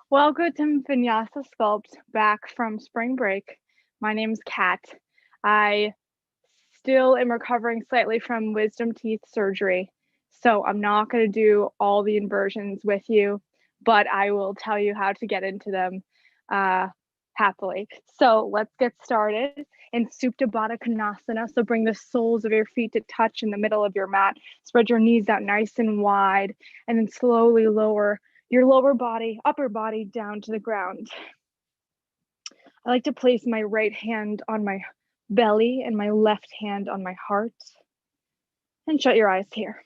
Welcome to Vinyasa Sculpt back from spring break. My name's Kat. I still am recovering slightly from wisdom teeth surgery, so I'm not going to do all the inversions with you, but I will tell you how to get into them uh, happily. So let's get started in Supta Baddha Konasana. So bring the soles of your feet to touch in the middle of your mat. Spread your knees out nice and wide, and then slowly lower your lower body, upper body down to the ground. I like to place my right hand on my belly and my left hand on my heart. And shut your eyes here.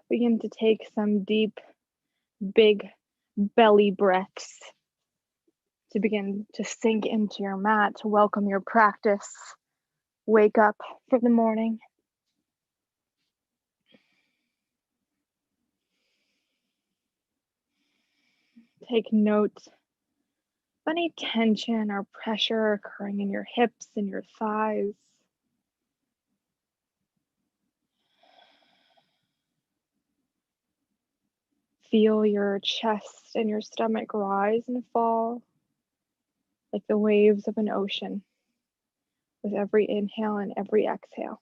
Begin to take some deep, big belly breaths to begin to sink into your mat, to welcome your practice. Wake up for the morning. Take note of any tension or pressure occurring in your hips and your thighs. Feel your chest and your stomach rise and fall like the waves of an ocean with every inhale and every exhale.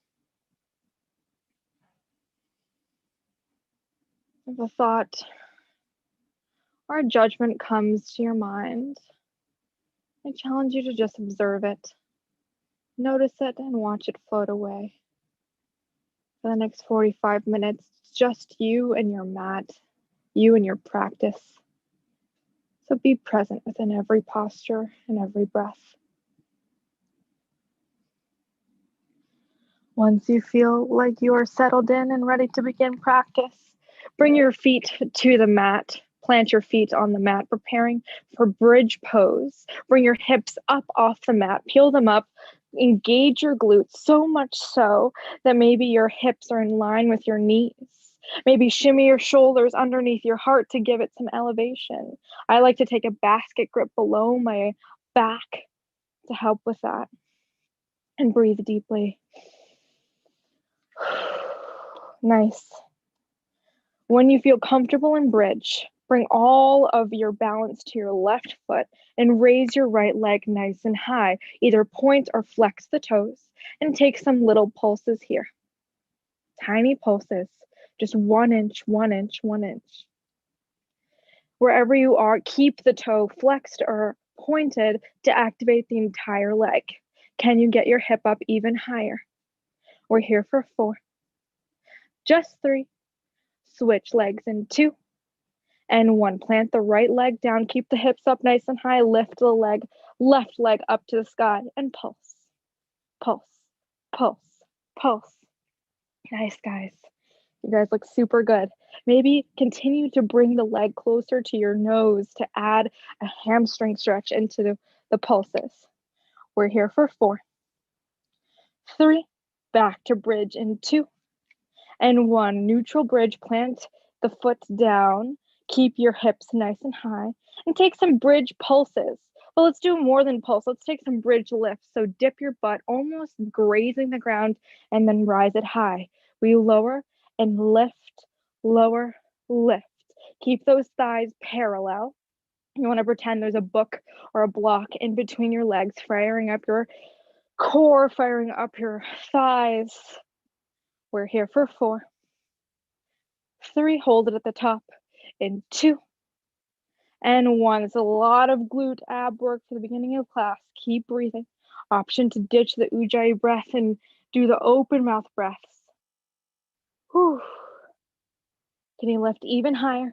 If a thought or a judgment comes to your mind, I challenge you to just observe it, notice it, and watch it float away. For the next 45 minutes, it's just you and your mat, you and your practice. So be present within every posture and every breath. Once you feel like you are settled in and ready to begin practice, bring your feet to the mat. Plant your feet on the mat, preparing for bridge pose. Bring your hips up off the mat, peel them up, engage your glutes so much so that maybe your hips are in line with your knees. Maybe shimmy your shoulders underneath your heart to give it some elevation. I like to take a basket grip below my back to help with that. And breathe deeply. Nice. When you feel comfortable in bridge, bring all of your balance to your left foot and raise your right leg nice and high. Either point or flex the toes and take some little pulses here. Tiny pulses, just 1 inch, 1 inch, 1 inch. Wherever you are, keep the toe flexed or pointed to activate the entire leg. Can you get your hip up even higher? We're here for 4. Just 3. Switch legs in 2 and 1. Plant the right leg down. Keep the hips up nice and high. Lift the left leg up to the sky and pulse, pulse, pulse, pulse. Nice, guys. You guys look super good. Maybe continue to bring the leg closer to your nose to add a hamstring stretch into the pulses. We're here for 4. 3. Back to bridge in 2 and 1. Neutral bridge. Plant the foot down. Keep your hips nice and high and take some bridge pulses. Well, let's do more than pulse. Let's take some bridge lifts. So dip your butt almost grazing the ground and then rise it high. We lower and lift, lower, lift. Keep those thighs parallel. You want to pretend there's a book or a block in between your legs, firing up your core, firing up your thighs. We're here for 4. 3, hold it at the top in 2 and 1. It's a lot of glute ab work for the beginning of class. Keep breathing. Option to ditch the ujjayi breath and do the open mouth breaths. Whew. Can you lift even higher?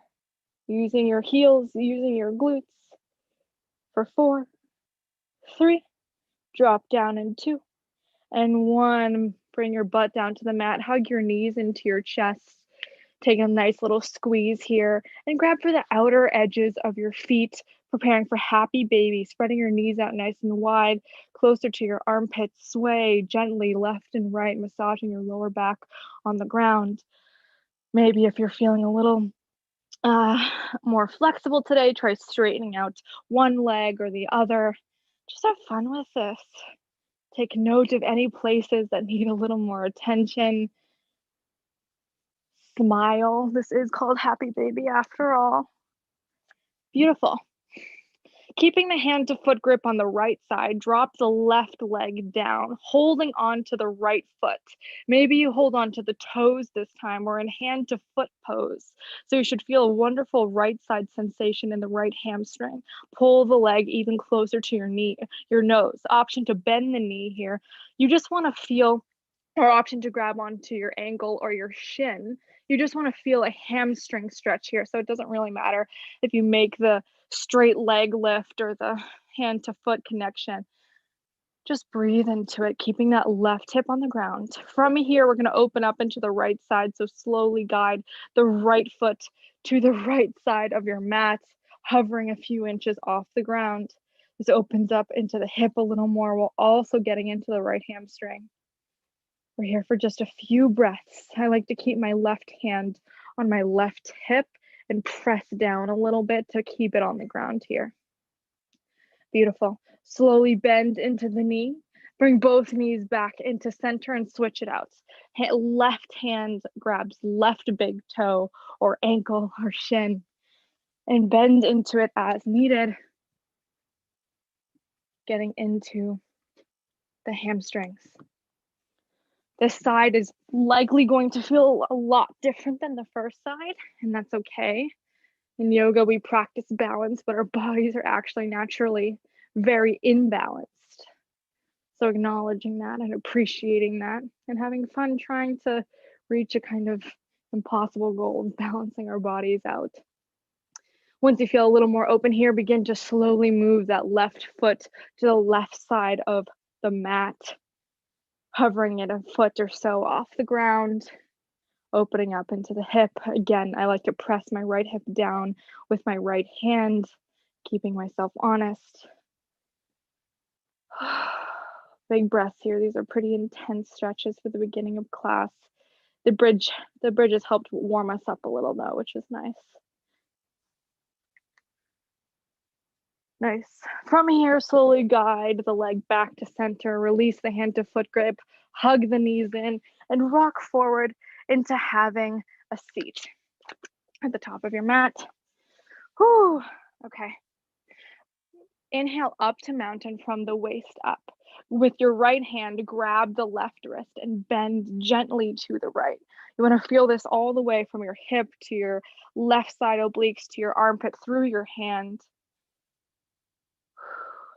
Using your heels, using your glutes. For 4, 3, drop down in 2 and 1. Bring your butt down to the mat. Hug your knees into your chest. Take a nice little squeeze here and grab for the outer edges of your feet, preparing for happy baby, spreading your knees out nice and wide, closer to your armpits. Sway gently left and right, massaging your lower back on the ground. Maybe if you're feeling a little more flexible today, try straightening out one leg or the other. Just have fun with this. Take note of any places that need a little more attention. Smile. This is called Happy Baby after all. Beautiful. Keeping the hand to foot grip on the right side, drop the left leg down, holding on to the right foot. Maybe you hold on to the toes this time, or in hand to foot pose. So you should feel a wonderful right side sensation in the right hamstring. Pull the leg even closer to your knee, your nose. Option to bend the knee here. You just want to feel, or option to grab onto your ankle or your shin. You just want to feel a hamstring stretch here. So it doesn't really matter if you make the straight leg lift or the hand to foot connection. Just breathe into it, keeping that left hip on the ground. From here, we're going to open up into the right side. So slowly guide the right foot to the right side of your mat, hovering a few inches off the ground. This opens up into the hip a little more while also getting into the right hamstring. We're here for just a few breaths. I like to keep my left hand on my left hip and press down a little bit to keep it on the ground here. Beautiful. Slowly bend into the knee. Bring both knees back into center and switch it out. Left hand grabs left big toe or ankle or shin and bend into it as needed. Getting into the hamstrings. This side is likely going to feel a lot different than the first side, and that's okay. In yoga, we practice balance, but our bodies are actually naturally very imbalanced. So acknowledging that and appreciating that and having fun trying to reach a kind of impossible goal of balancing our bodies out. Once you feel a little more open here, begin to slowly move that left foot to the left side of the mat, hovering it a foot or so off the ground, opening up into the hip. Again, I like to press my right hip down with my right hand, keeping myself honest. Big breaths here. These are pretty intense stretches for the beginning of class. The bridges helped warm us up a little though, which is nice. Nice. From here, slowly guide the leg back to center, release the hand to foot grip, hug the knees in, and rock forward into having a seat at the top of your mat. Whew. Okay. Inhale up to mountain from the waist up. With your right hand, grab the left wrist and bend gently to the right. You want to feel this all the way from your hip to your left side obliques to your armpit through your hand.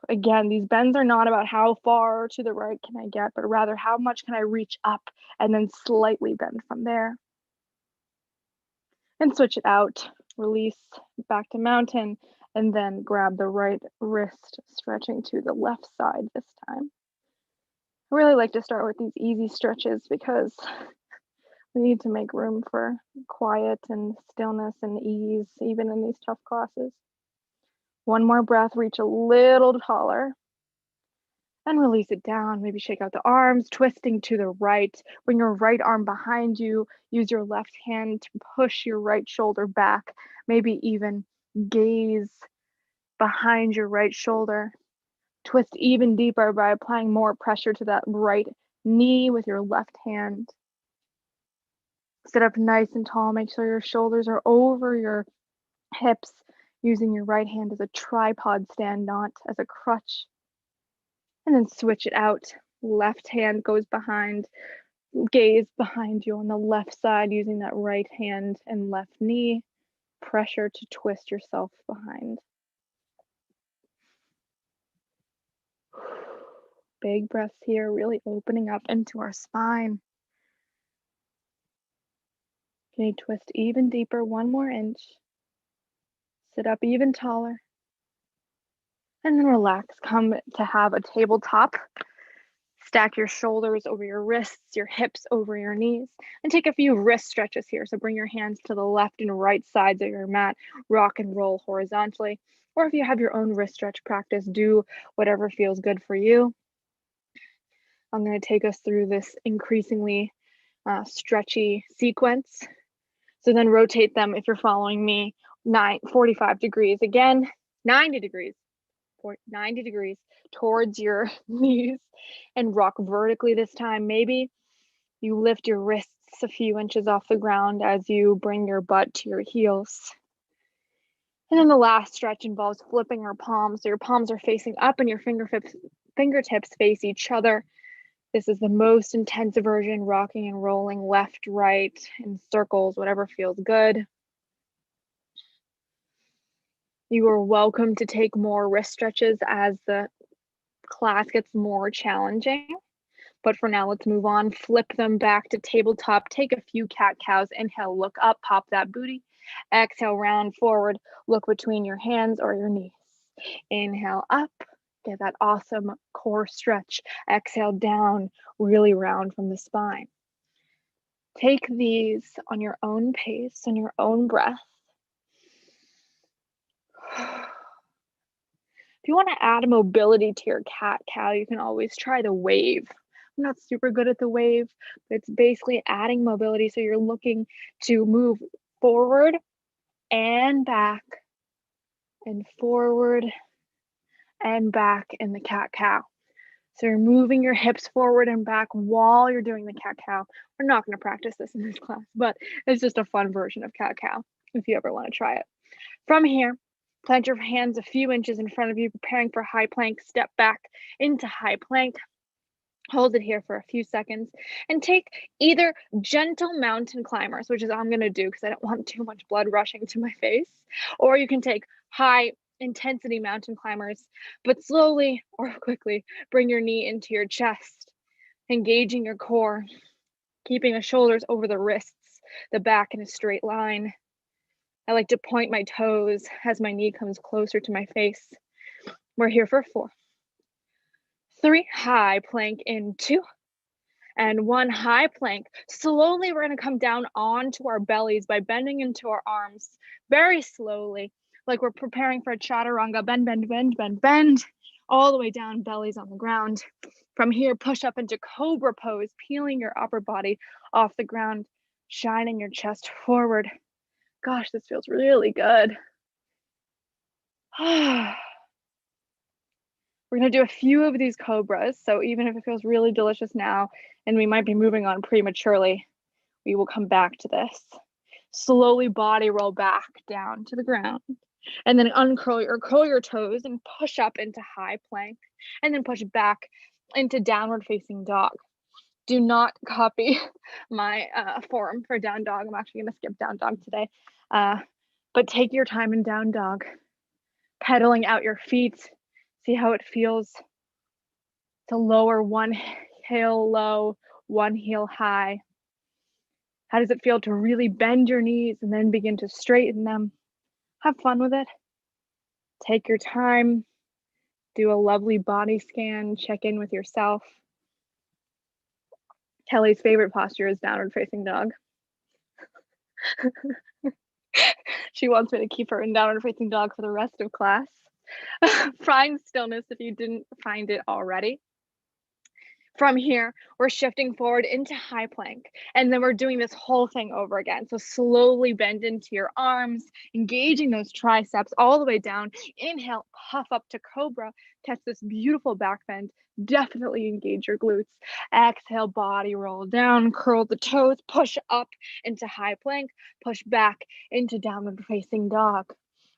Again, these bends are not about how far to the right can I get, but rather how much can I reach up and then slightly bend from there. And switch it out, release back to mountain, and then grab the right wrist, stretching to the left side this time. I really like to start with these easy stretches because we need to make room for quiet and stillness and ease, even in these tough classes. One more breath, reach a little taller and release it down. Maybe shake out the arms, twisting to the right. Bring your right arm behind you. Use your left hand to push your right shoulder back. Maybe even gaze behind your right shoulder. Twist even deeper by applying more pressure to that right knee with your left hand. Sit up nice and tall. Make sure your shoulders are over your hips, using your right hand as a tripod stand, not as a crutch. And then switch it out. Left hand goes behind, gaze behind you on the left side, using that right hand and left knee. Pressure to twist yourself behind. Big breaths here, really opening up into our spine. Can you twist even deeper, 1 more inch? Sit up even taller. And then relax, come to have a tabletop. Stack your shoulders over your wrists, your hips over your knees, and take a few wrist stretches here. So bring your hands to the left and right sides of your mat, rock and roll horizontally. Or if you have your own wrist stretch practice, do whatever feels good for you. I'm going to take us through this increasingly stretchy sequence. So then rotate them, if you're following me, 45 degrees. Again, 90 degrees. 90 degrees towards your knees and rock vertically this time. Maybe you lift your wrists a few inches off the ground as you bring your butt to your heels. And then the last stretch involves flipping your palms. So your palms are facing up and your fingertips face each other. This is the most intensive version, rocking and rolling left, right, in circles, whatever feels good. You are welcome to take more wrist stretches as the class gets more challenging. But for now, let's move on. Flip them back to tabletop. Take a few cat-cows. Inhale, look up, pop that booty. Exhale, round forward. Look between your hands or your knees. Inhale up. Get that awesome core stretch. Exhale down, really round from the spine. Take these on your own pace, on your own breath. If you want to add mobility to your cat-cow, you can always try the wave. I'm not super good at the wave, but it's basically adding mobility. So you're looking to move forward and back and forward and back in the cat-cow. So you're moving your hips forward and back while you're doing the cat-cow. We're not going to practice this in this class, but it's just a fun version of cat-cow if you ever want to try it. From here, plant your hands a few inches in front of you, preparing for high plank. Step back into high plank. Hold it here for a few seconds and take either gentle mountain climbers, which is what I'm going to do because I don't want too much blood rushing to my face, or you can take high intensity mountain climbers, but slowly or quickly bring your knee into your chest, engaging your core, keeping the shoulders over the wrists, the back in a straight line. I like to point my toes as my knee comes closer to my face. We're here for 4, 3, high plank in 2, and 1, high plank. Slowly, we're going to come down onto our bellies by bending into our arms very slowly, like we're preparing for a chaturanga. Bend, bend, bend, bend, bend, all the way down, bellies on the ground. From here, push up into cobra pose, peeling your upper body off the ground, shining your chest forward. Gosh, this feels really good. We're going to do a few of these cobras. So even if it feels really delicious now, and we might be moving on prematurely, we will come back to this. Slowly body roll back down to the ground. And then curl your toes and push up into high plank. And then push back into downward facing dog. Do not copy my form for down dog. I'm actually going to skip down dog today. But take your time in down dog. Pedaling out your feet. See how it feels to lower one heel low, one heel high. How does it feel to really bend your knees and then begin to straighten them? Have fun with it. Take your time. Do a lovely body scan. Check in with yourself. Kelly's favorite posture is downward facing dog. She wants me to keep her in downward facing dog for the rest of class. Find stillness if you didn't find it already. From here, we're shifting forward into high plank, and then we're doing this whole thing over again. So slowly bend into your arms, engaging those triceps all the way down. Inhale, puff up to cobra. Catch this beautiful back bend. Definitely engage your glutes. Exhale, body roll down, curl the toes, push up into high plank, push back into downward facing dog.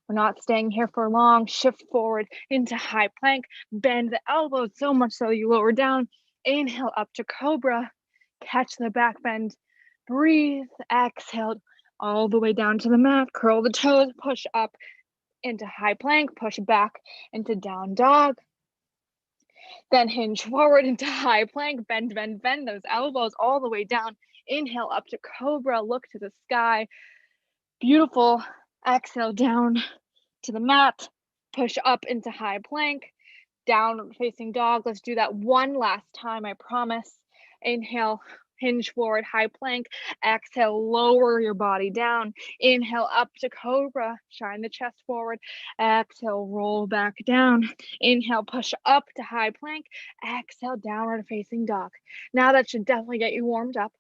We're not staying here for long. Shift forward into high plank, bend the elbows so much so you lower down. Inhale up to cobra, catch the back bend, breathe, exhale all the way down to the mat, curl the toes, push up into high plank, push back into down dog. Then hinge forward into high plank, bend, bend, bend those elbows all the way down. Inhale up to cobra, look to the sky. Beautiful. Exhale down to the mat, push up into high plank, down facing dog. Let's do that one last time, I promise. Inhale, hinge forward, high plank. Exhale, lower your body down. Inhale up to cobra, shine the chest forward. Exhale, roll back down. Inhale, push up to high plank. Exhale, downward facing dog. Now that should definitely get you warmed up.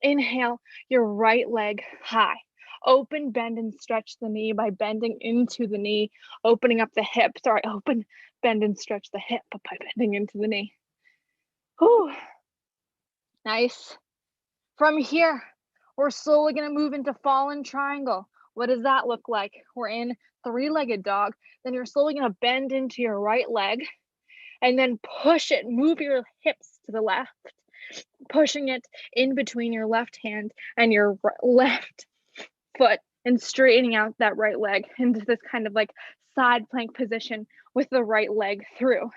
Inhale, your right leg high. Open, bend, and stretch the knee by bending into the knee, opening up the hip. Sorry, open, bend, and stretch the hip by bending into the knee. Whew. Nice. From here, we're slowly going to move into fallen triangle. What does that look like? We're in three-legged dog. Then you're slowly going to bend into your right leg and then push it, move your hips to the left, pushing it in between your left hand and your left foot and straightening out that right leg into this kind of like side plank position with the right leg through.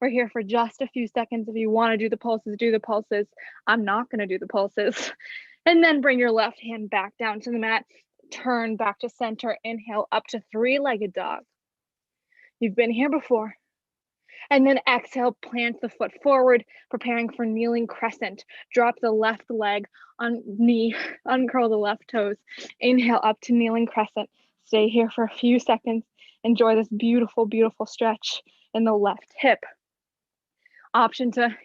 We're here for just a few seconds. If you want to do the pulses, do the pulses. I'm not going to do the pulses. And then bring your left hand back down to the mat. Turn back to center. Inhale up to three-legged dog. You've been here before. And then exhale, plant the foot forward, preparing for kneeling crescent. Drop the left leg on knee, uncurl the left toes. Inhale up to kneeling crescent. Stay here for a few seconds. Enjoy this beautiful, beautiful stretch in the left hip. Option to,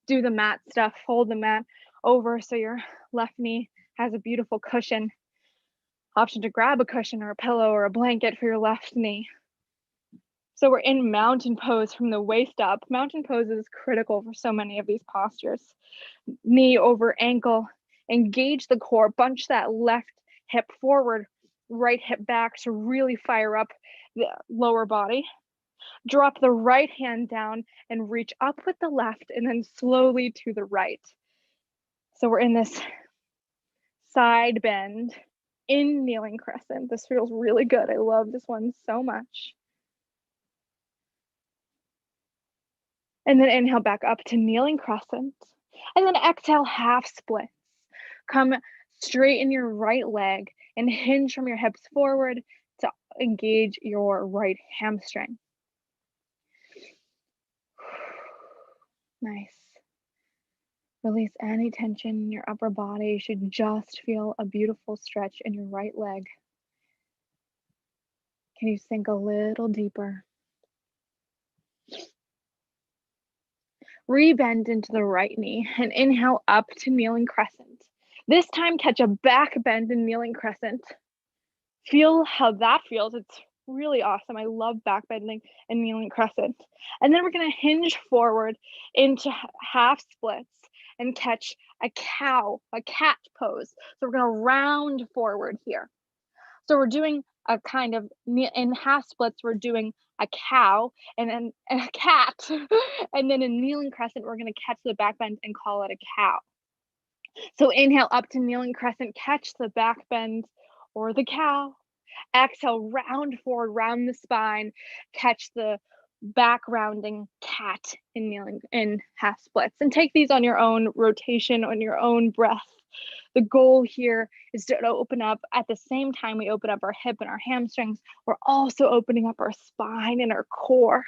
do the mat stuff. Fold the mat over so your left knee has a beautiful cushion. Option to grab a cushion or a pillow or a blanket for your left knee. So we're in mountain pose from the waist up. Mountain pose is critical for so many of these postures. Knee over ankle, engage the core, bunch that left hip forward, right hip back to really fire up the lower body. Drop the right hand down and reach up with the left and then slowly to the right. So we're in this side bend in kneeling crescent. This feels really good. I love this one so much. And then inhale back up to kneeling crescent. And then exhale, half splits. Come straighten your right leg and hinge from your hips forward to engage your right hamstring. Nice. Release any tension in your upper body. You should just feel a beautiful stretch in your right leg. Can you sink a little deeper? Rebend into the right knee and inhale up to kneeling crescent. This time, catch a back bend in kneeling crescent. Feel how that feels. It's really awesome. I love back bending and kneeling crescent. And then we're going to hinge forward into half splits and catch a cat pose. So we're going to round forward here. So we're doing a kind of, in half splits, we're doing a cow and then a cat. And then in kneeling crescent, we're going to catch the back bend and call it a cow. So inhale up to kneeling crescent, catch the back bend or the cow. Exhale, round forward, round the spine, catch the back rounding cat in kneeling in half splits. And take these on your own rotation, on your own breath. The goal here is to open up at the same time we open up our hip and our hamstrings. We're also opening up our spine and our core.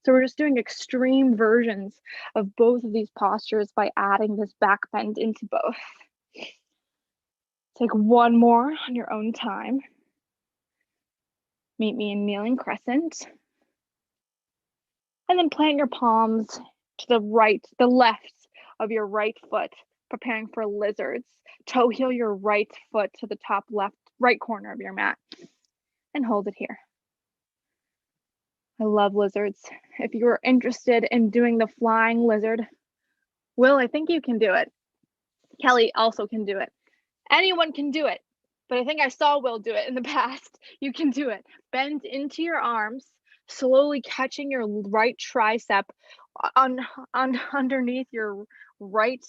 So we're just doing extreme versions of both of these postures by adding this back bend into both. Take one more on your own time. Meet me in kneeling crescent. And then plant your palms to the left of your right foot, preparing for lizards. Toe heel your right foot to the top right corner of your mat and hold it here. I love lizards. If you're interested in doing the flying lizard, Will, I think you can do it. Kelly also can do it. Anyone can do it, but I think I saw Will do it in the past. You can do it. Bend into your arms, slowly catching your right tricep underneath your right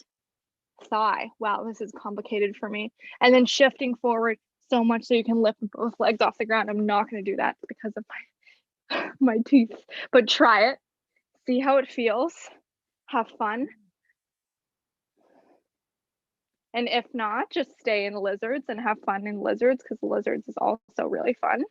thigh. Wow, this is complicated for me. And then shifting forward so much so you can lift both legs off the ground. I'm not going to do that because of my teeth, but try it. See how it feels. Have fun. And if not, just stay in lizards and have fun in lizards because lizards is also really fun.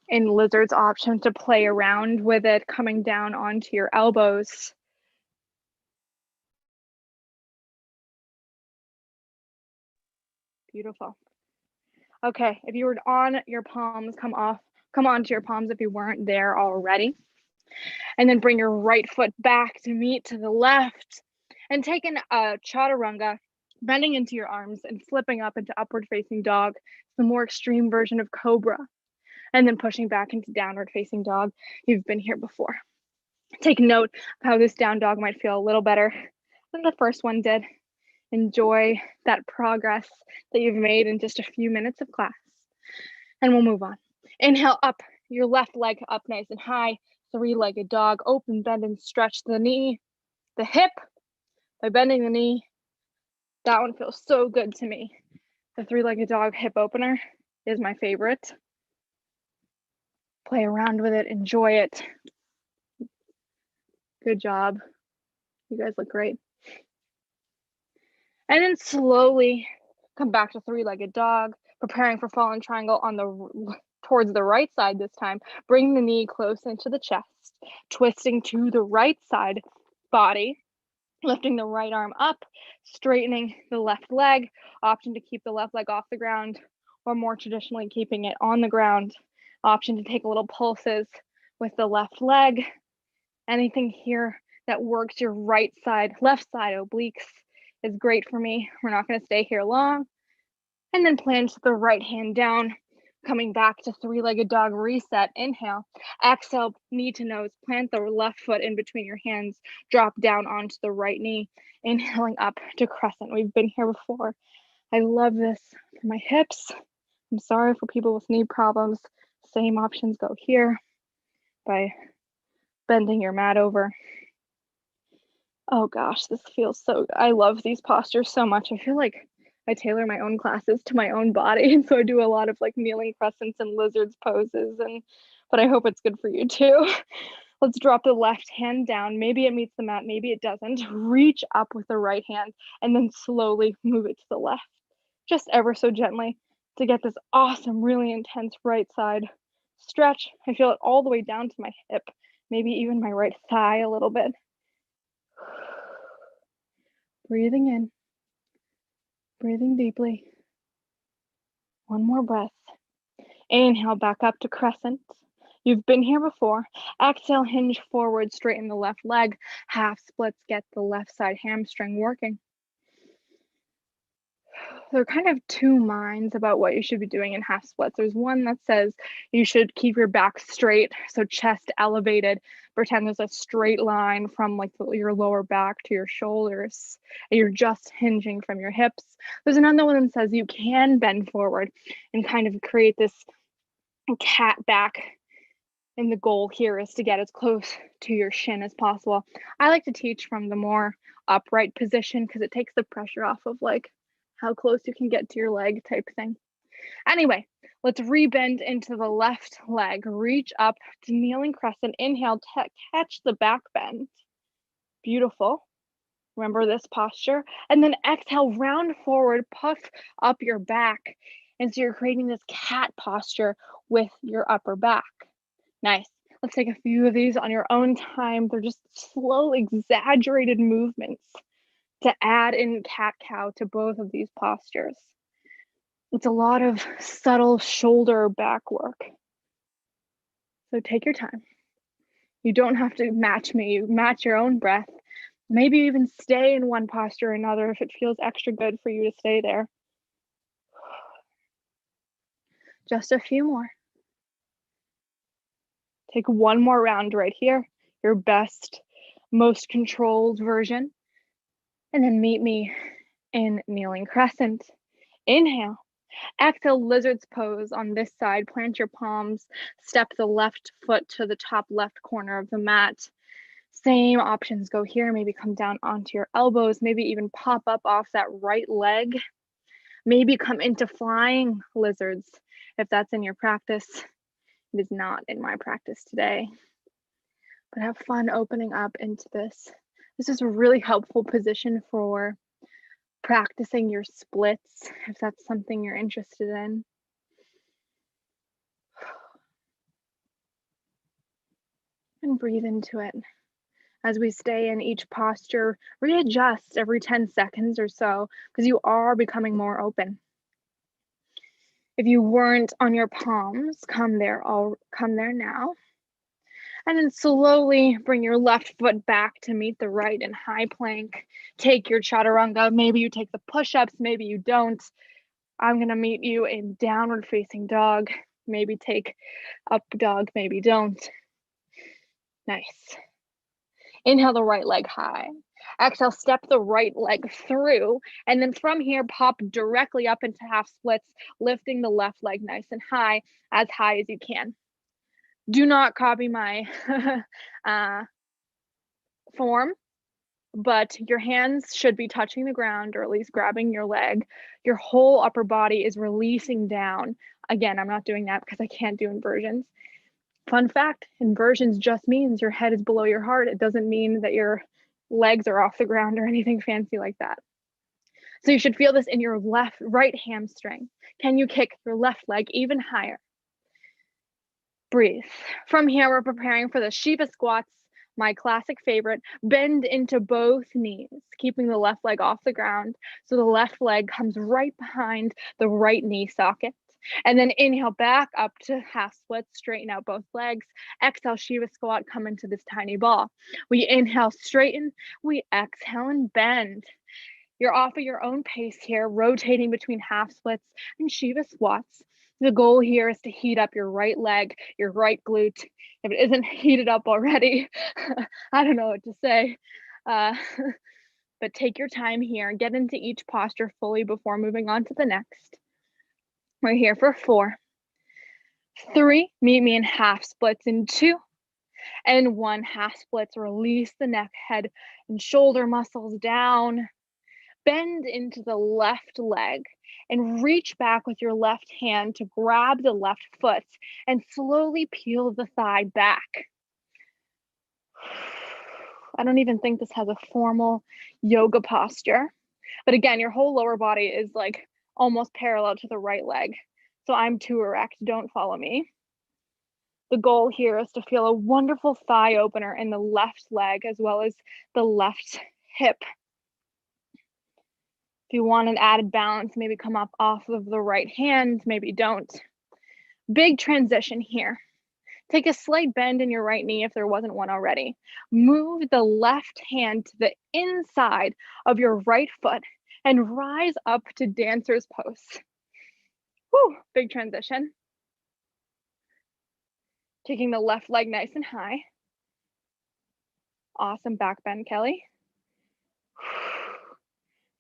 In lizards, option to play around with it, coming down onto your elbows. Beautiful. Okay, if you were on your palms, come onto your palms if you weren't there already. And then bring your right foot back to meet to the left and take a chaturanga, bending into your arms and flipping up into upward facing dog, the more extreme version of cobra. And then pushing back into downward facing dog. You've been here before. Take note of how this down dog might feel a little better than the first one did. Enjoy that progress that you've made in just a few minutes of class. And we'll move on. Inhale up, your left leg up nice and high, three-legged dog, open, bend, and stretch the knee, the hip by bending the knee. That one feels so good to me. The three-legged dog hip opener is my favorite. Play around with it, enjoy it. Good job. You guys look great. And then slowly come back to three-legged dog, preparing for fallen triangle on the towards the right side this time. Bring the knee close into the chest, twisting to the right side body, lifting the right arm up, straightening the left leg, option to keep the left leg off the ground, or more traditionally keeping it on the ground. Option to take a little pulses with the left leg. Anything here that works your right side, left side obliques is great for me. We're not going to stay here long. And then plant the right hand down, coming back to three-legged dog reset. Inhale, exhale, knee to nose, plant the left foot in between your hands, drop down onto the right knee, inhaling up to crescent. We've been here before. I love this for my hips. I'm sorry for people with knee problems. Same options go here by bending your mat over. Oh gosh, this feels so good. I love these postures so much. I feel like I tailor my own classes to my own body, and so I do a lot of like kneeling crescents and lizards poses, but I hope it's good for you too. Let's drop the left hand down. Maybe it meets the mat, maybe it doesn't. Reach up with the right hand and then slowly move it to the left, just ever so gently, to get this awesome, really intense right side stretch. I feel it all the way down to my hip, maybe even my right thigh a little bit. Breathing in, breathing deeply. One more breath. Inhale back up to crescent. You've been here before. Exhale, hinge forward, straighten the left leg. Half splits, get the left side hamstring working. There are kind of two minds about what you should be doing in half splits. There's one that says you should keep your back straight, so chest elevated. Pretend there's a straight line from like your lower back to your shoulders, and you're just hinging from your hips. There's another one that says you can bend forward and kind of create this cat back, and the goal here is to get as close to your shin as possible. I like to teach from the more upright position because it takes the pressure off of like how close you can get to your leg type thing. Anyway, let's rebend into the left leg. Reach up to kneeling crescent. Inhale, catch the back bend. Beautiful. Remember this posture. And then exhale, round forward, puff up your back. And so you're creating this cat posture with your upper back. Nice. Let's take a few of these on your own time. They're just slow, exaggerated movements to add in cat-cow to both of these postures. It's a lot of subtle shoulder back work. So take your time. You don't have to match me. You match your own breath. Maybe even stay in one posture or another if it feels extra good for you to stay there. Just a few more. Take one more round right here, your best, most controlled version. And then meet me in kneeling crescent. Inhale. Exhale, lizard's pose on this side. Plant your palms. Step the left foot to the top left corner of the mat. Same options go here. Maybe come down onto your elbows. Maybe even pop up off that right leg. Maybe come into flying lizards if that's in your practice. It is not in my practice today. But have fun opening up into this. This is a really helpful position for practicing your splits, if that's something you're interested in. And breathe into it. As we stay in each posture, readjust every 10 seconds or so, because you are becoming more open. If you weren't on your palms, come there now. And then slowly bring your left foot back to meet the right in high plank. Take your chaturanga. Maybe you take the push-ups, maybe you don't. I'm gonna meet you in downward facing dog. Maybe take up dog, maybe don't. Nice. Inhale the right leg high. Exhale, step the right leg through. And then from here, pop directly up into half splits, lifting the left leg nice and high as you can. Do not copy my form, but your hands should be touching the ground or at least grabbing your leg. Your whole upper body is releasing down. Again, I'm not doing that because I can't do inversions. Fun fact, inversions just means your head is below your heart. It doesn't mean that your legs are off the ground or anything fancy like that. So you should feel this in your right hamstring. Can you kick your left leg even higher? Breathe. From here, we're preparing for the Shiva squats, my classic favorite. Bend into both knees, keeping the left leg off the ground. So the left leg comes right behind the right knee socket. And then inhale back up to half split, straighten out both legs. Exhale, Shiva squat, come into this tiny ball. We inhale, straighten. We exhale and bend. You're off at your own pace here, rotating between half splits and Shiva squats. The goal here is to heat up your right leg, your right glute. If it isn't heated up already, I don't know what to say. But take your time here, get into each posture fully before moving on to the next. We're here for 4, 3, meet me in half splits in 2, and 1, half splits. Release the neck, head, and shoulder muscles down. Bend into the left leg and reach back with your left hand to grab the left foot and slowly peel the thigh back. I don't even think this has a formal yoga posture. But again, your whole lower body is like almost parallel to the right leg. So I'm too erect, don't follow me. The goal here is to feel a wonderful thigh opener in the left leg as well as the left hip. If you want an added balance, maybe come up off of the right hand, maybe don't. Big transition here. Take a slight bend in your right knee if there wasn't one already. Move the left hand to the inside of your right foot and rise up to dancer's pose. Whew, big transition. Taking the left leg nice and high. Awesome back bend, Kelly.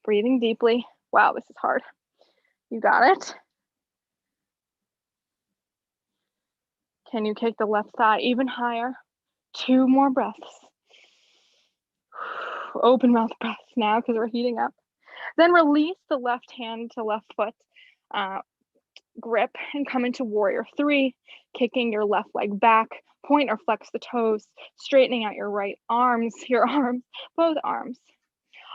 Breathing deeply. Wow, this is hard. You got it. Can you kick the left thigh even higher? 2 more breaths. Open mouth breaths now because we're heating up. Then release the left hand to left foot grip and come into warrior 3, kicking your left leg back, point or flex the toes, straightening out your right arms, both arms.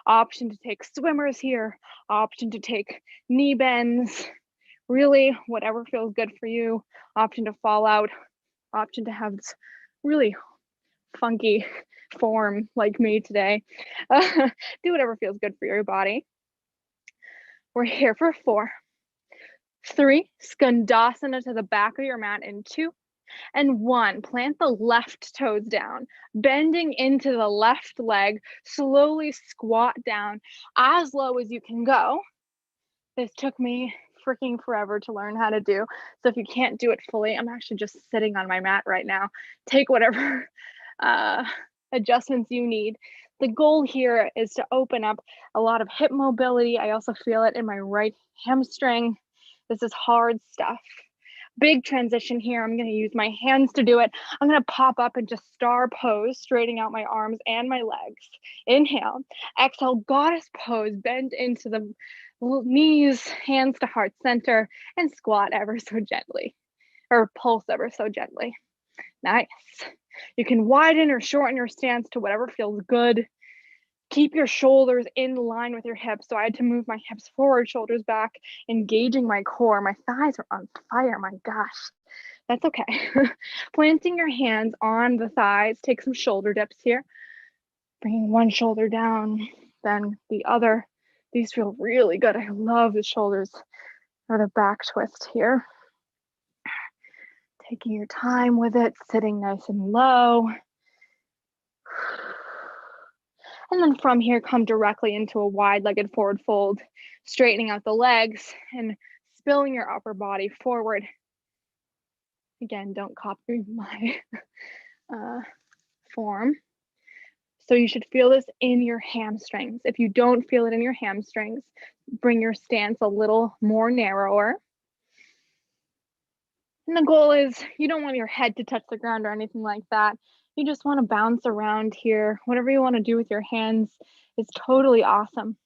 Option to take swimmers here, option to take knee bends, really whatever feels good for you. Option to fall out, option to have this really funky form like me today. Do whatever feels good for your body. We're here for 4, 3, skandasana to the back of your mat in 2, and 1, plant the left toes down, bending into the left leg, slowly squat down as low as you can go. This took me freaking forever to learn how to do. So if you can't do it fully, I'm actually just sitting on my mat right now. Take whatever adjustments you need. The goal here is to open up a lot of hip mobility. I also feel it in my right hamstring. This is hard stuff. Big transition here. I'm going to use my hands to do it. I'm going to pop up into star pose, straightening out my arms and my legs. Inhale. Exhale, goddess pose. Bend into the knees, hands to heart center, and squat ever so gently, or pulse ever so gently. Nice. You can widen or shorten your stance to whatever feels good. Keep your shoulders in line with your hips. So I had to move my hips forward, shoulders back, engaging my core. My thighs are on fire, my gosh. That's okay. Planting your hands on the thighs, take some shoulder dips here. Bringing one shoulder down, then the other. These feel really good. I love the shoulders or the back twist here. Taking your time with it, sitting nice and low. And then from here, come directly into a wide-legged forward fold, straightening out the legs and spilling your upper body forward. Again, don't copy my form. So you should feel this in your hamstrings. If you don't feel it in your hamstrings, bring your stance a little more narrower. And the goal is you don't want your head to touch the ground or anything like that. You just want to bounce around here. Whatever you want to do with your hands is totally awesome.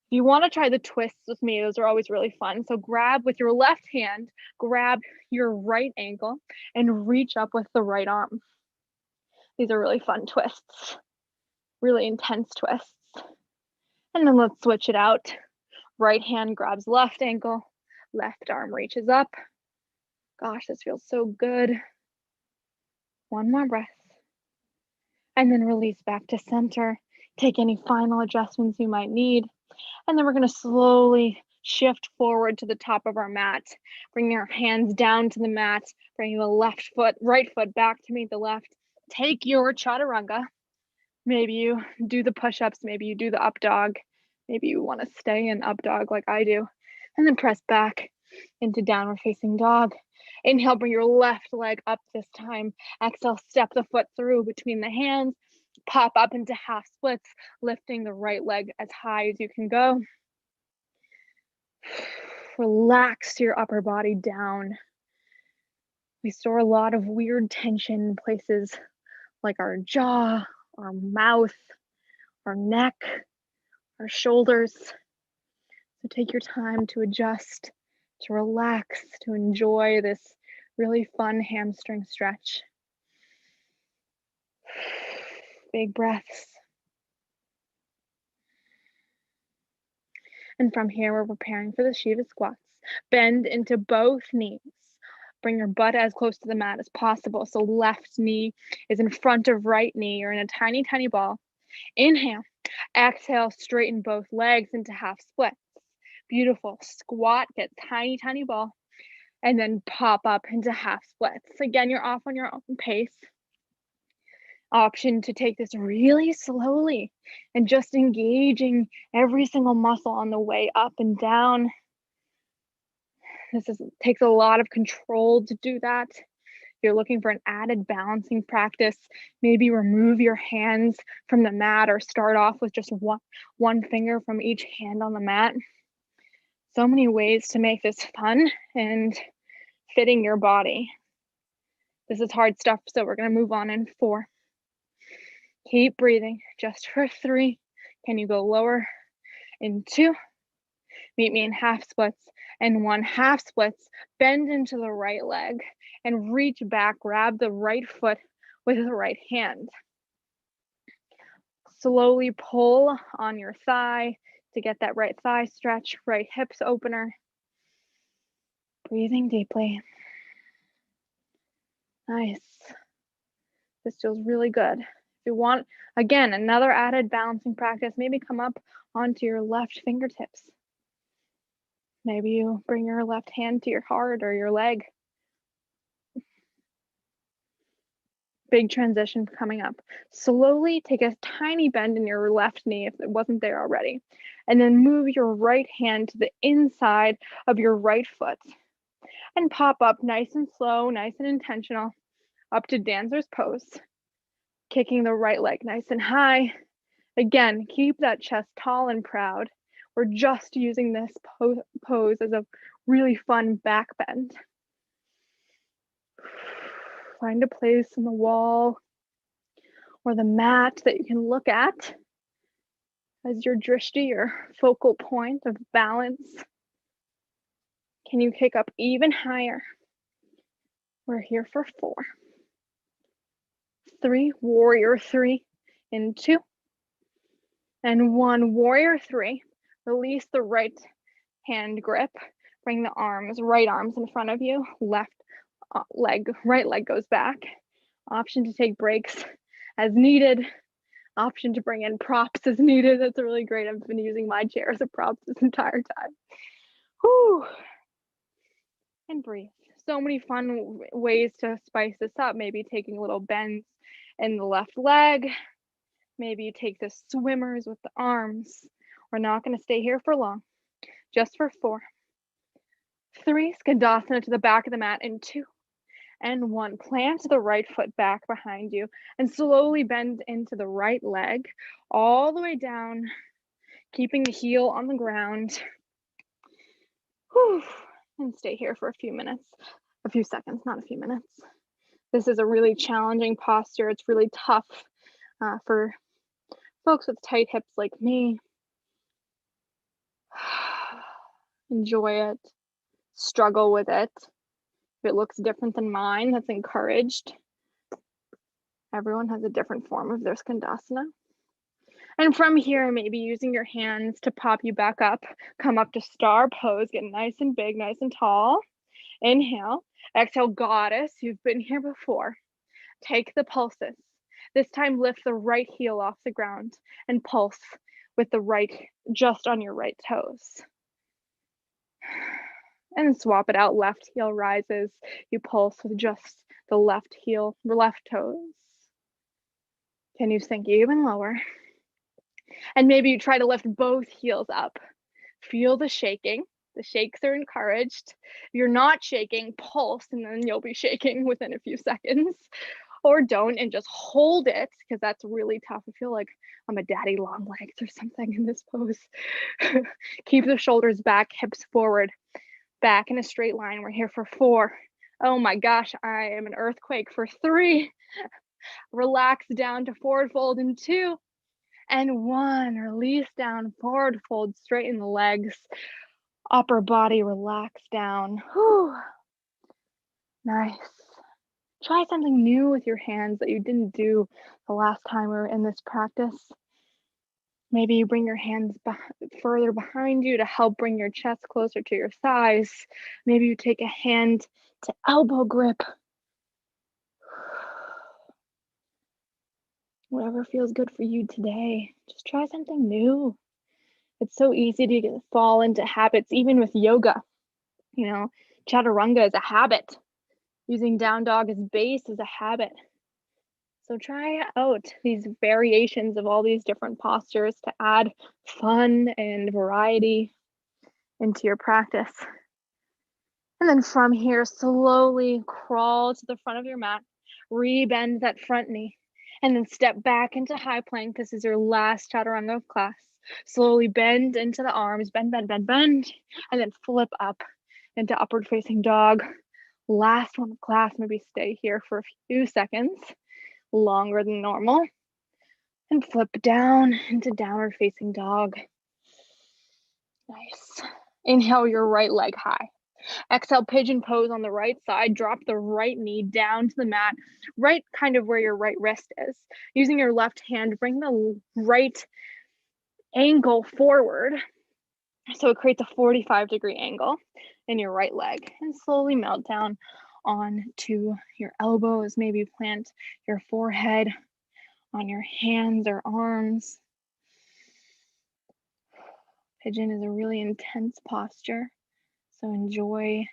If you want to try the twists with me, those are always really fun. So grab with your left hand, grab your right ankle and reach up with the right arm. These are really fun twists, really intense twists. And then let's switch it out. Right hand grabs left ankle, left arm reaches up. Gosh, this feels so good. One more breath. And then release back to center. Take any final adjustments you might need. And then we're going to slowly shift forward to the top of our mat. Bring our hands down to the mat. Bring the right foot back to meet the left. Take your chaturanga. Maybe you do the push-ups. Maybe you do the up dog. Maybe you want to stay in up dog like I do. And then press back into downward facing dog. Inhale, bring your left leg up this time. Exhale, step the foot through between the hands. Pop up into half splits, lifting the right leg as high as you can go. Relax your upper body down. We store a lot of weird tension in places like our jaw, our mouth, our neck, our shoulders. So take your time to adjust, to relax, to enjoy this really fun hamstring stretch. Big breaths. And from here, we're preparing for the Shiva squats. Bend into both knees. Bring your butt as close to the mat as possible. So left knee is in front of right knee. You're in a tiny, tiny ball. Inhale. Exhale, straighten both legs into half splits. Beautiful. Squat, get tiny, tiny ball. And then pop up into half splits. Again, you're off on your own pace. Option to take this really slowly and just engaging every single muscle on the way up and down. Takes a lot of control to do that. If you're looking for an added balancing practice, maybe remove your hands from the mat or start off with just one finger from each hand on the mat. So many ways to make this fun and fitting your body. This is hard stuff, so we're going to move on in 4. Keep breathing just for 3. Can you go lower? In 2. Meet me in half splits. And 1 half splits. Bend into the right leg and reach back. Grab the right foot with the right hand. Slowly pull on your thigh to get that right thigh stretch, right hips opener. Breathing deeply. Nice. This feels really good. If you want, again, another added balancing practice, maybe come up onto your left fingertips. Maybe you bring your left hand to your heart or your leg. Big transition coming up. Slowly take a tiny bend in your left knee if it wasn't there already. And then move your right hand to the inside of your right foot. And pop up nice and slow, nice and intentional, up to dancer's pose. Kicking the right leg nice and high. Again, keep that chest tall and proud. We're just using this pose as a really fun back bend. Find a place on the wall or the mat that you can look at as your drishti, your focal point of balance. Can you kick up even higher? We're here for 4. 3, warrior 3 in 2. And 1, warrior 3. Release the right hand grip. Bring the right arms in front of you. Right leg goes back. Option to take breaks as needed. Option to bring in props as needed. That's really great. I've been using my chair as a prop this entire time. Whew. And breathe. So many fun ways to spice this up. Maybe taking little bends in the left leg. Maybe you take the swimmers with the arms. We're not going to stay here for long. Just for 4. 3, Skandasana to the back of the mat in 2. and 1. Plant the right foot back behind you and slowly bend into the right leg all the way down, keeping the heel on the ground. Whew. And stay here for a few seconds, not a few minutes. This is a really challenging posture. It's really tough for folks with tight hips like me. Enjoy it, struggle with it. If it looks different than mine, that's encouraged. Everyone has a different form of their skandasana. And from here, maybe using your hands to pop you back up, come up to star pose, get nice and big, nice and tall. Inhale, exhale, goddess, you've been here before. Take the pulses. This time lift the right heel off the ground and pulse with the right, just on your right toes. And swap it out, left heel rises. You pulse with just the left heel, left toes. Can you sink even lower? And maybe you try to lift both heels up. Feel the shaking. The shakes are encouraged. If you're not shaking, pulse, and then you'll be shaking within a few seconds. Or don't, and just hold it, because that's really tough. I feel like I'm a daddy long legs or something in this pose. Keep the shoulders back, hips forward, back in a straight line. We're here for 4. Oh my gosh, I am an earthquake for 3. Relax down to forward fold in 2. And 1, release down, forward fold, straighten the legs, upper body relax down. Whew. Nice. Try something new with your hands that you didn't do the last time we were in this practice. Maybe you bring your hands further behind you to help bring your chest closer to your thighs. Maybe you take a hand to elbow grip. Whatever feels good for you today. Just try something new. It's so easy to fall into habits, even with yoga. You know, chaturanga is a habit. Using down dog as base is a habit. So try out these variations of all these different postures to add fun and variety into your practice. And then from here, slowly crawl to the front of your mat, re-bend that front knee, and then step back into high plank. This is your last chaturanga of class. Slowly bend into the arms, bend, bend, bend, bend, and then flip up into upward facing dog. Last one of class, maybe stay here for a few seconds, longer than normal, and flip down into downward facing dog. Nice. Inhale your right leg high. Exhale, pigeon pose on the right side. Drop the right knee down to the mat, right kind of where your right wrist is. Using your left hand, bring the right ankle forward. So it creates a 45-degree angle in your right leg, and slowly melt down onto your elbows. Maybe plant your forehead on your hands or arms. Pigeon is a really intense posture, so enjoy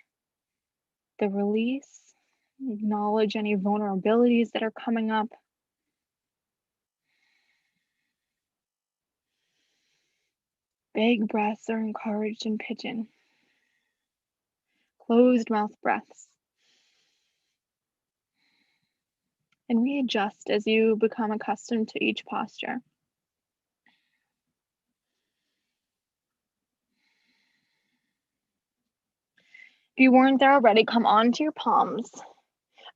the release. Acknowledge any vulnerabilities that are coming up. Big breaths are encouraged in pigeon. Closed mouth breaths. And readjust as you become accustomed to each posture. If you weren't there already, come onto your palms.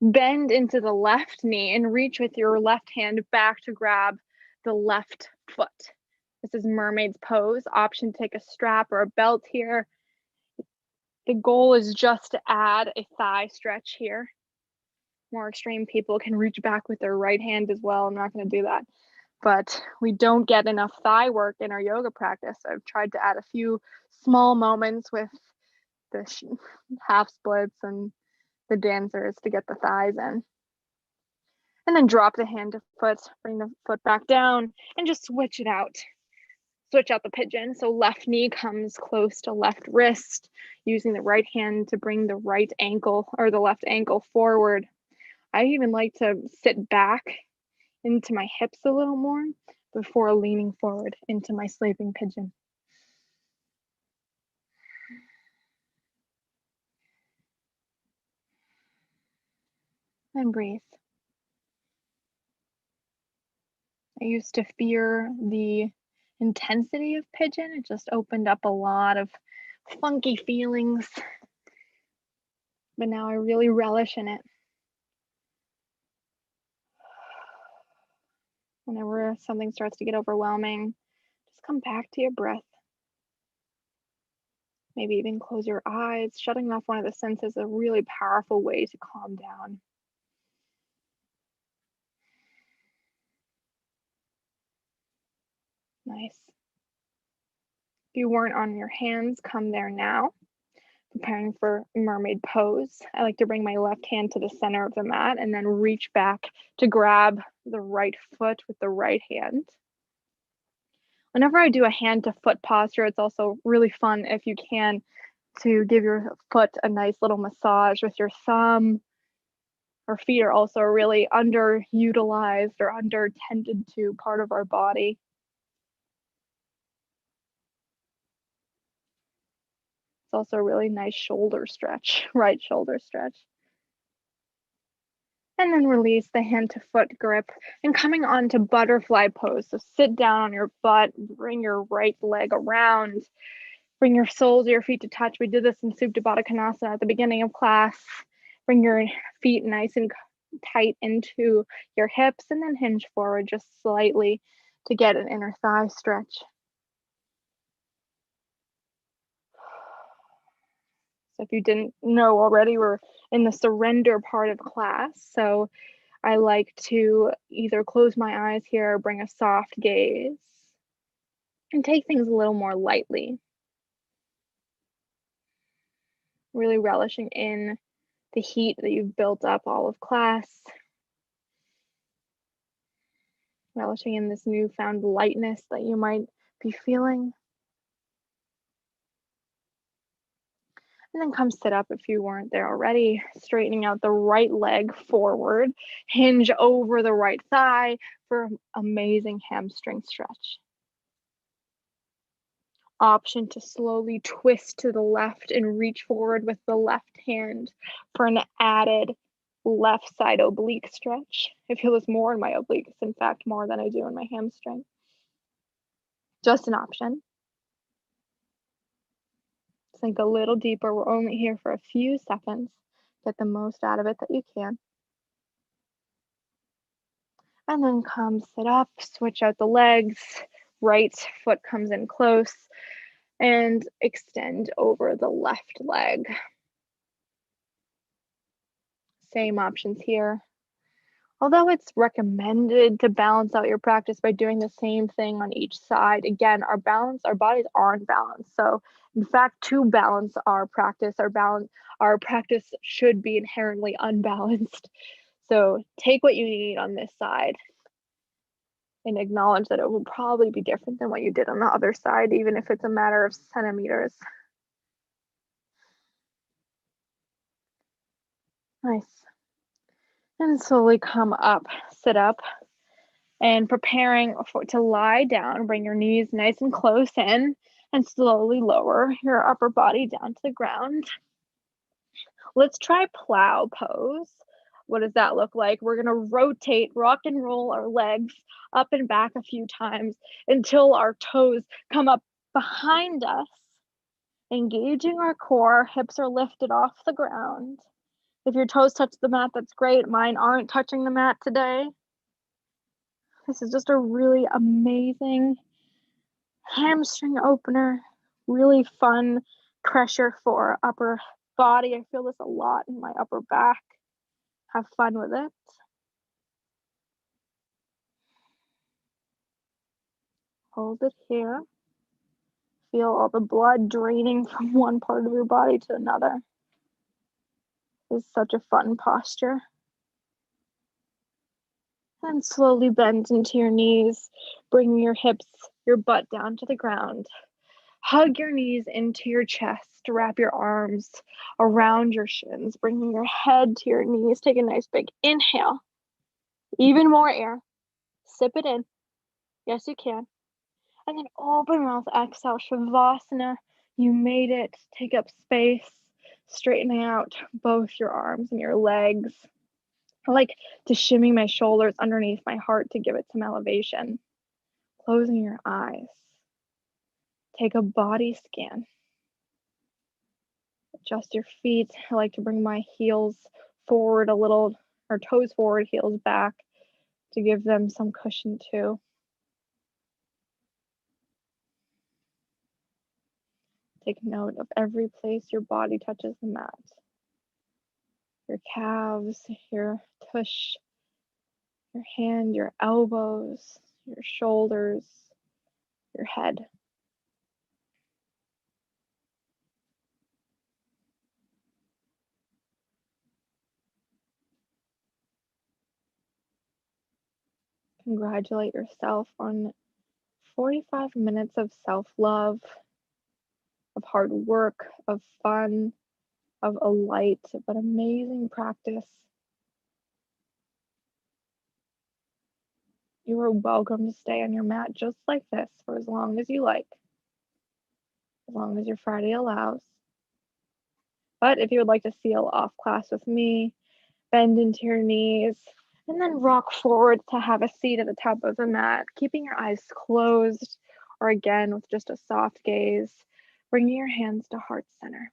Bend into the left knee and reach with your left hand back to grab the left foot. This is mermaid's pose. Option, take a strap or a belt here. The goal is just to add a thigh stretch here. More extreme people can reach back with their right hand as well. I'm not going to do that. But we don't get enough thigh work in our yoga practice. I've tried to add a few small moments with the half splits and the dancers to get the thighs in. And then drop the hand to foot, bring the foot back down, and just switch it out. Switch out the pigeon. So left knee comes close to left wrist, using the right hand to bring the right ankle or the left ankle forward. I even like to sit back into my hips a little more before leaning forward into my sleeping pigeon. And breathe. I used to fear the intensity of pigeon. It just opened up a lot of funky feelings, but now I really relish in it. Whenever something starts to get overwhelming, just come back to your breath. Maybe even close your eyes. Shutting off one of the senses is a really powerful way to calm down. Nice. If you weren't on your hands, come there now. Preparing for mermaid pose. I like to bring my left hand to the center of the mat and then reach back to grab the right foot with the right hand. Whenever I do a hand to foot posture, it's also really fun if you can to give your foot a nice little massage with your thumb. Our feet are also a really underutilized or under-tended to part of our body. It's also a really nice shoulder stretch, right shoulder stretch. And then release the hand to foot grip and coming on to butterfly pose. So sit down on your butt, bring your right leg around, bring your soles of your feet to touch. We did this in Supta Baddha Konasana at the beginning of class. Bring your feet nice and tight into your hips and then hinge forward just slightly to get an inner thigh stretch. So if you didn't know already, we're in the surrender part of class. So I like to either close my eyes here or bring a soft gaze and take things a little more lightly. Really relishing in the heat that you've built up all of class. Relishing in this newfound lightness that you might be feeling. And then come sit up if you weren't there already, straightening out the right leg forward, hinge over the right thigh for an amazing hamstring stretch. Option to slowly twist to the left and reach forward with the left hand for an added left side oblique stretch. I feel this more in my obliques, in fact, more than I do in my hamstring. Just an option. Sink a little deeper. We're only here for a few seconds. Get the most out of it that you can. And then come sit up, switch out the legs. Right foot comes in close and extend over the left leg. Same options here. Although it's recommended to balance out your practice by doing the same thing on each side, again, our bodies aren't balanced. So in fact, to balance our practice should be inherently unbalanced. So take what you need on this side and acknowledge that it will probably be different than what you did on the other side, even if it's a matter of centimeters. Nice. And slowly come up, sit up, and preparing to lie down. Bring your knees nice and close in and slowly lower your upper body down to the ground. Let's try plow pose. What does that look like? We're going to rotate, rock and roll our legs up and back a few times until our toes come up behind us, engaging our core. Hips are lifted off the ground. If your toes touch the mat, that's great. Mine aren't touching the mat today. This is just a really amazing hamstring opener, really fun pressure for upper body. I feel this a lot in my upper back. Have fun with it. Hold it here. Feel all the blood draining from one part of your body to another. It's such a fun posture. And slowly bend into your knees, bringing your hips, your butt down to the ground. Hug your knees into your chest. Wrap your arms around your shins, bringing your head to your knees. Take a nice big inhale. Even more air. Sip it in. Yes, you can. And then open mouth, exhale, Shavasana. You made it. Take up space, straightening out both your arms and your legs. I like to shimmy my shoulders underneath my heart to give it some elevation. Closing your eyes. Take a body scan. Adjust your feet. I like to bring my heels forward a little, or toes forward, heels back to give them some cushion too. Take note of every place your body touches the mat. Your calves, your tush, your hand, your elbows, your shoulders, your head. Congratulate yourself on 45 minutes of self-love, of hard work, of fun, of a light but amazing practice. You are welcome to stay on your mat just like this for as long as you like, as long as your Friday allows. But if you would like to seal off class with me, bend into your knees, and then rock forward to have a seat at the top of the mat, keeping your eyes closed, or again with just a soft gaze, bringing your hands to heart center.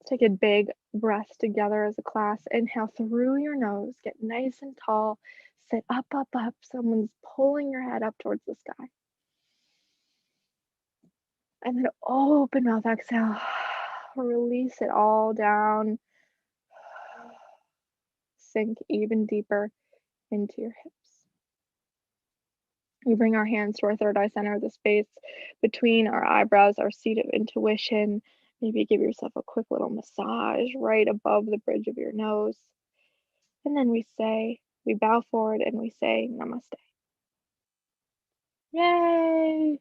Take a big breath together as a class. Inhale through your nose, get nice and tall, sit up, up, up. Someone's pulling your head up towards the sky. And then open mouth, exhale. Release it all down. Sink even deeper into your hips. We bring our hands to our third eye center, the space between our eyebrows, our seat of intuition. Maybe give yourself a quick little massage right above the bridge of your nose. And then we bow forward and we say namaste. Yay!